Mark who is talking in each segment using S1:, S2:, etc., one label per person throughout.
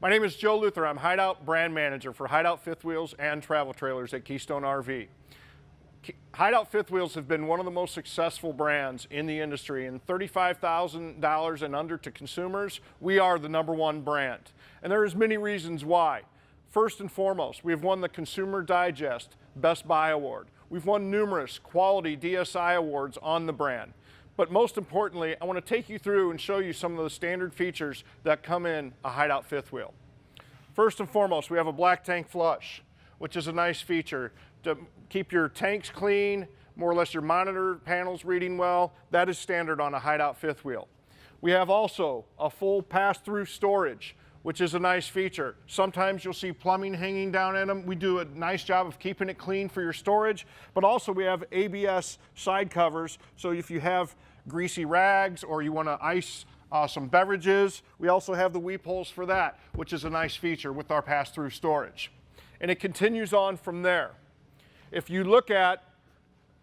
S1: My name is Joe Luther. I'm Hideout Brand Manager for Hideout Fifth Wheels and Travel Trailers at Keystone RV. Hideout Fifth Wheels have been one of the most successful brands in the industry, and $35,000 and under to consumers, we are the #1 brand. And there's many reasons why. First and foremost, we have won the Consumer Digest Best Buy Award. We've won numerous quality DSI awards on the brand. But most importantly, I want to take you through and show you some of the standard features that come in a Hideout fifth wheel. First and foremost, we have a black tank flush, which is a nice feature to keep your tanks clean, more or less your monitor panels reading well. That is standard on a Hideout fifth wheel. We have also a full pass-through storage, which is a nice feature. Sometimes you'll see plumbing hanging down in them. We do a nice job of keeping it clean for your storage, but also we have ABS side covers, so if you have greasy rags or you want to ice some beverages, we also have the weep holes for that, which is a nice feature with our pass-through storage. And it continues on from there. If you look at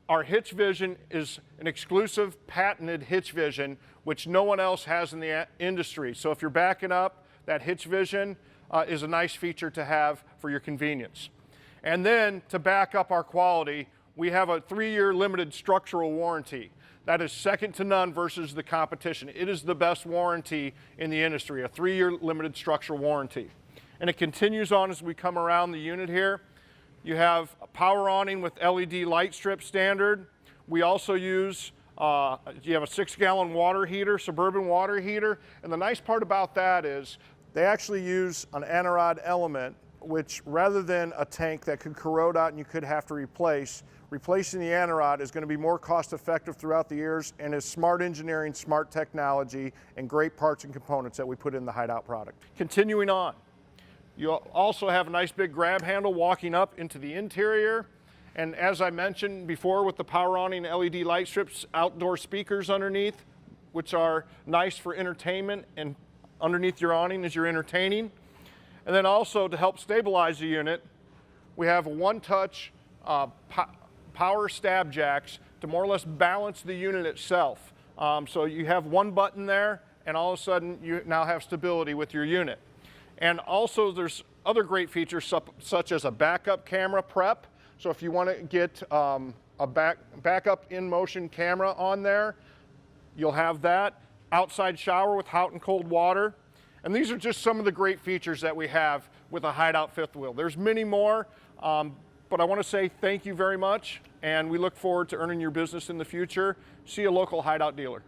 S1: our Hitch Vision is an exclusive patented Hitch Vision, which no one else has in the industry. So if you're backing up, that Hitch Vision is a nice feature to have for your convenience. And then to back up our quality, we have a 3-year limited structural warranty. That is second to none versus the competition. It is the best warranty in the industry, a 3-year limited structural warranty. And it continues on as we come around the unit here. You have a power awning with LED light strip standard. We also use you have a 6-gallon water heater, Suburban water heater, and the nice part about that is they actually use an anti-rod element, which rather than a tank that could corrode out and you could have to replace, replacing the anti-rod is going to be more cost effective throughout the years, and is smart engineering, smart technology, and great parts and components that we put in the Hideout product. Continuing on, you also have a nice big grab handle walking up into the interior. And as I mentioned before, with the power awning LED light strips, outdoor speakers underneath, which are nice for entertainment and underneath your awning as you're entertaining. And then also to help stabilize the unit, we have a one-touch power stab jacks to more or less balance the unit itself. So you have one button there, and all of a sudden you now have stability with your unit. And also there's other great features such as a backup camera prep. So if you want to get a backup in-motion camera on there, you'll have that. Outside shower with hot and cold water. And these are just some of the great features that we have with a Hideout fifth wheel. There's many more, but I want to say thank you very much, and we look forward to earning your business in the future. See a local Hideout dealer.